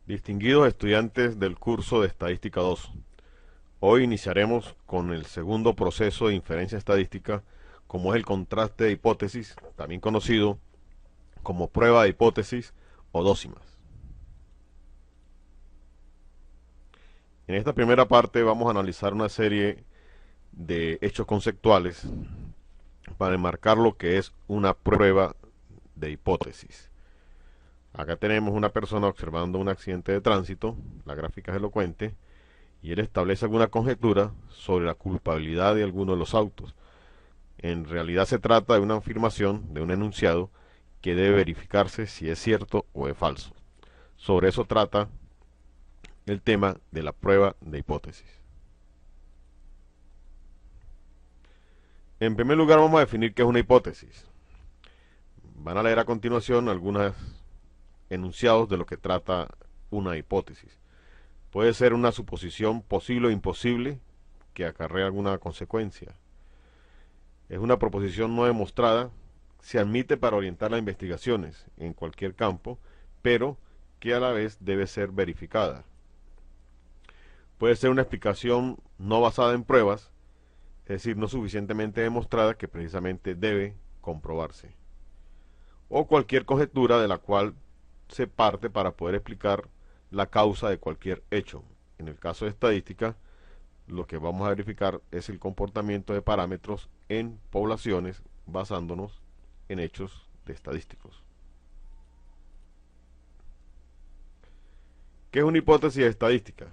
Distinguidos estudiantes del curso de Estadística 2, hoy iniciaremos con el segundo proceso de inferencia estadística, como es el contraste de hipótesis, también conocido como prueba de hipótesis o dócimas. En esta primera parte vamos a analizar una serie de hechos conceptuales para enmarcar lo que es una prueba de hipótesis. Acá tenemos una persona observando un accidente de tránsito, la gráfica es elocuente, y él establece alguna conjetura sobre la culpabilidad de alguno de los autos. En realidad se trata de una afirmación, de un enunciado, que debe verificarse si es cierto o es falso. Sobre eso trata el tema de la prueba de hipótesis. En primer lugar vamos a definir qué es una hipótesis. Van a leer a continuación algunos enunciados de lo que trata una hipótesis. Puede ser una suposición posible o imposible que acarrea alguna consecuencia. Es una proposición no demostrada, se admite para orientar las investigaciones en cualquier campo, pero que a la vez debe ser verificada. Puede ser una explicación no basada en pruebas, es decir, no suficientemente demostrada que precisamente debe comprobarse. O cualquier conjetura de la cual se parte para poder explicar la causa de cualquier hecho. En el caso de estadística, lo que vamos a verificar es el comportamiento de parámetros en poblaciones basándonos en hechos de estadísticos. ¿Qué es una hipótesis estadística?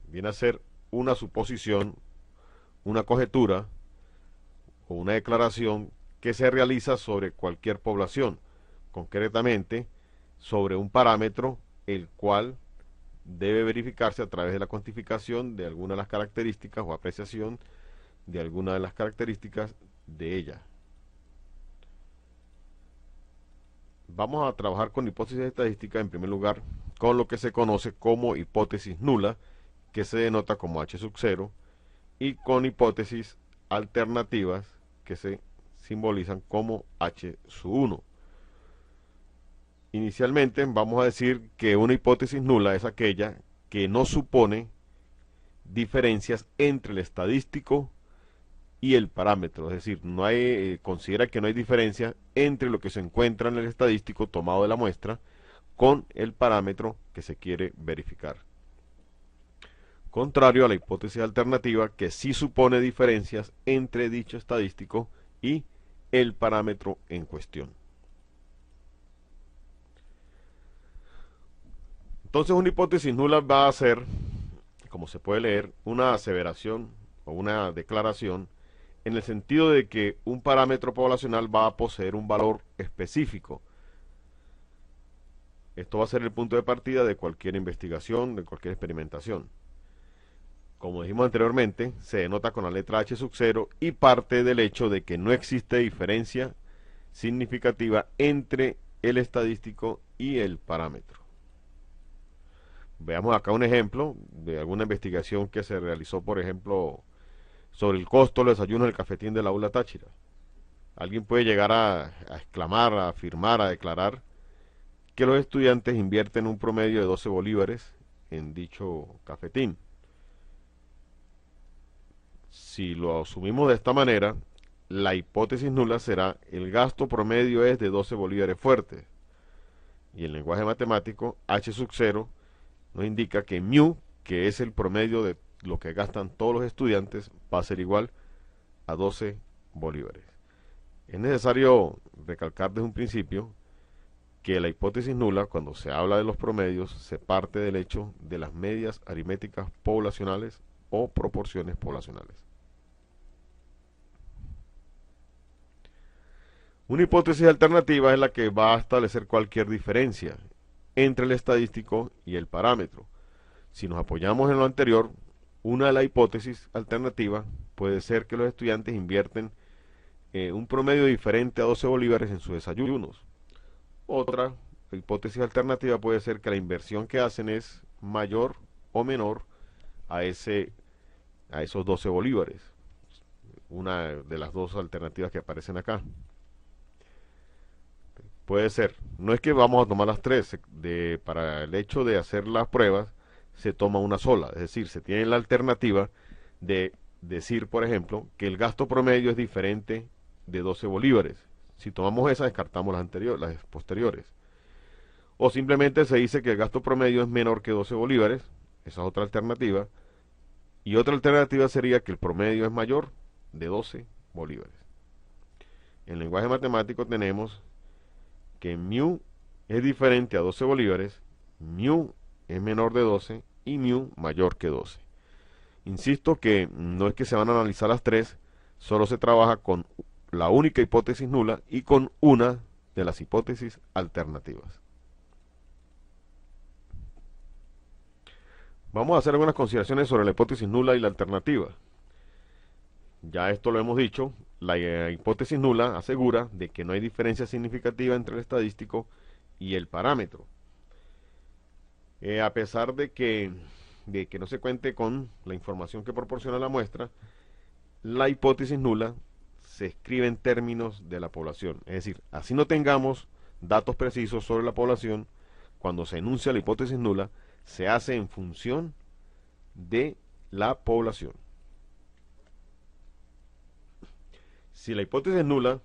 Viene a ser una suposición, una conjetura o una declaración que se realiza sobre cualquier población, concretamente sobre un parámetro el cual debe verificarse a través de la cuantificación de alguna de las características o apreciación de alguna de las características de ella. Vamos a trabajar con hipótesis estadística en primer lugar con lo que se conoce como hipótesis nula, que se denota como H sub 0, y con hipótesis alternativas, que se simbolizan como H sub 1. Inicialmente vamos a decir que una hipótesis nula es aquella que no supone diferencias entre el estadístico y el parámetro, es decir, no hay, considera que no hay diferencia entre lo que se encuentra en el estadístico tomado de la muestra con el parámetro que se quiere verificar. Contrario a la hipótesis alternativa, que sí supone diferencias entre dicho estadístico y el parámetro en cuestión. Entonces una hipótesis nula va a ser, como se puede leer, una aseveración o una declaración en el sentido de que un parámetro poblacional va a poseer un valor específico. Esto va a ser el punto de partida de cualquier investigación, de cualquier experimentación. Como dijimos anteriormente, se denota con la letra H sub 0 y parte del hecho de que no existe diferencia significativa entre el estadístico y el parámetro. Veamos acá un ejemplo de alguna investigación que se realizó, por ejemplo, sobre el costo de los desayunos del cafetín de la Aula Táchira. Alguien puede llegar a exclamar, a afirmar, a declarar que los estudiantes invierten un promedio de 12 bolívares en dicho cafetín. Si lo asumimos de esta manera, la hipótesis nula será el gasto promedio es de 12 bolívares fuertes. Y en lenguaje matemático, H sub 0 nos indica que mu, que es el promedio de lo que gastan todos los estudiantes, va a ser igual a 12 bolívares. Es necesario recalcar desde un principio que la hipótesis nula, cuando se habla de los promedios, se parte del hecho de las medias aritméticas poblacionales o proporciones poblacionales. Una hipótesis alternativa es la que va a establecer cualquier diferencia entre el estadístico y el parámetro. Si nos apoyamos en lo anterior, una de las hipótesis alternativas puede ser que los estudiantes invierten un promedio diferente a 12 bolívares en sus desayunos. Otra hipótesis alternativa puede ser que la inversión que hacen es mayor o menor a esos 12 bolívares. Una de las dos alternativas que aparecen acá. Puede ser. No es que vamos a tomar las tres. Para el hecho de hacer las pruebas, se toma una sola. Es decir, se tiene la alternativa de decir, por ejemplo, que el gasto promedio es diferente de 12 bolívares. Si tomamos esa, descartamos las anteriores, las posteriores. O simplemente se dice que el gasto promedio es menor que 12 bolívares. Esa es otra alternativa. Y otra alternativa sería que el promedio es mayor de 12 bolívares. En lenguaje matemático tenemos que mu es diferente a 12 bolívares, mu es menor de 12 y mu mayor que 12. Insisto que no es que se van a analizar las tres, solo se trabaja con la única hipótesis nula y con una de las hipótesis alternativas. Vamos a hacer algunas consideraciones sobre la hipótesis nula y la alternativa. Ya esto lo hemos dicho, la hipótesis nula asegura de que no hay diferencia significativa entre el estadístico y el parámetro. A pesar de que no se cuente con la información que proporciona la muestra, la hipótesis nula se escribe en términos de la población. Es decir, así no tengamos datos precisos sobre la población, cuando se enuncia la hipótesis nula, se hace en función de la población. Si la hipótesis nula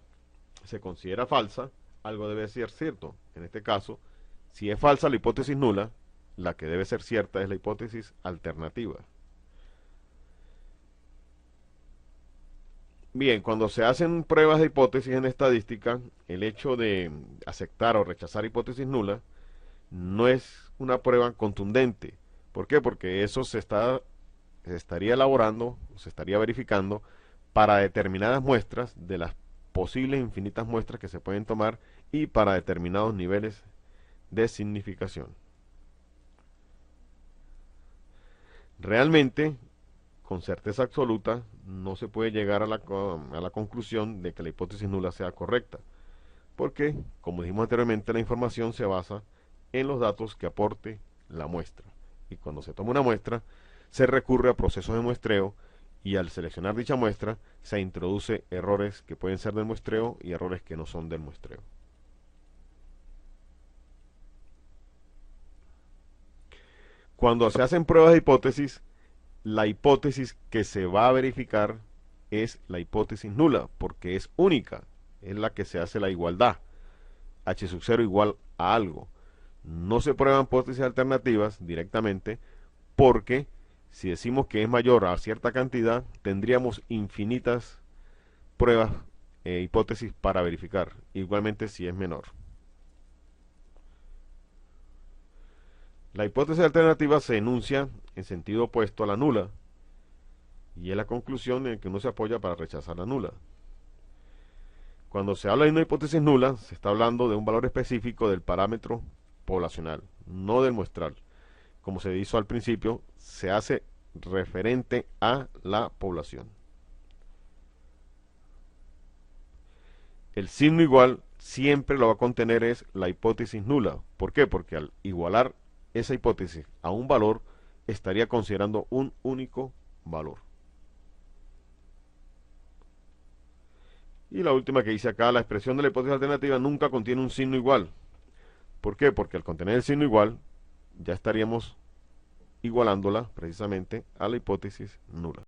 se considera falsa, algo debe ser cierto. En este caso, si es falsa la hipótesis nula, la que debe ser cierta es la hipótesis alternativa. Bien, cuando se hacen pruebas de hipótesis en estadística, el hecho de aceptar o rechazar hipótesis nula no es una prueba contundente. ¿Por qué? Porque eso se estaría elaborando, se estaría verificando para determinadas muestras de las posibles infinitas muestras que se pueden tomar y para determinados niveles de significación. Realmente, con certeza absoluta, no se puede llegar a la conclusión de que la hipótesis nula sea correcta, porque, como dijimos anteriormente, la información se basa en los datos que aporte la muestra. Y cuando se toma una muestra, se recurre a procesos de muestreo y al seleccionar dicha muestra, se introduce errores que pueden ser del muestreo y errores que no son del muestreo. Cuando se hacen pruebas de hipótesis, la hipótesis que se va a verificar es la hipótesis nula, porque es única, es la que se hace la igualdad. H sub 0 igual a algo. No se prueban hipótesis alternativas directamente, porque si decimos que es mayor a cierta cantidad, tendríamos infinitas pruebas, hipótesis para verificar, igualmente si es menor. La hipótesis alternativa se enuncia en sentido opuesto a la nula, y es la conclusión en que uno se apoya para rechazar la nula. Cuando se habla de una hipótesis nula, se está hablando de un valor específico del parámetro poblacional, no del muestral. Como se hizo al principio, se hace referente a la población. El signo igual siempre lo va a contener es la hipótesis nula. ¿Por qué? Porque al igualar esa hipótesis a un valor, estaría considerando un único valor. Y la última que dice acá, la expresión de la hipótesis alternativa nunca contiene un signo igual. ¿Por qué? Porque al contener el signo igual, ya estaríamos igualándola precisamente a la hipótesis nula.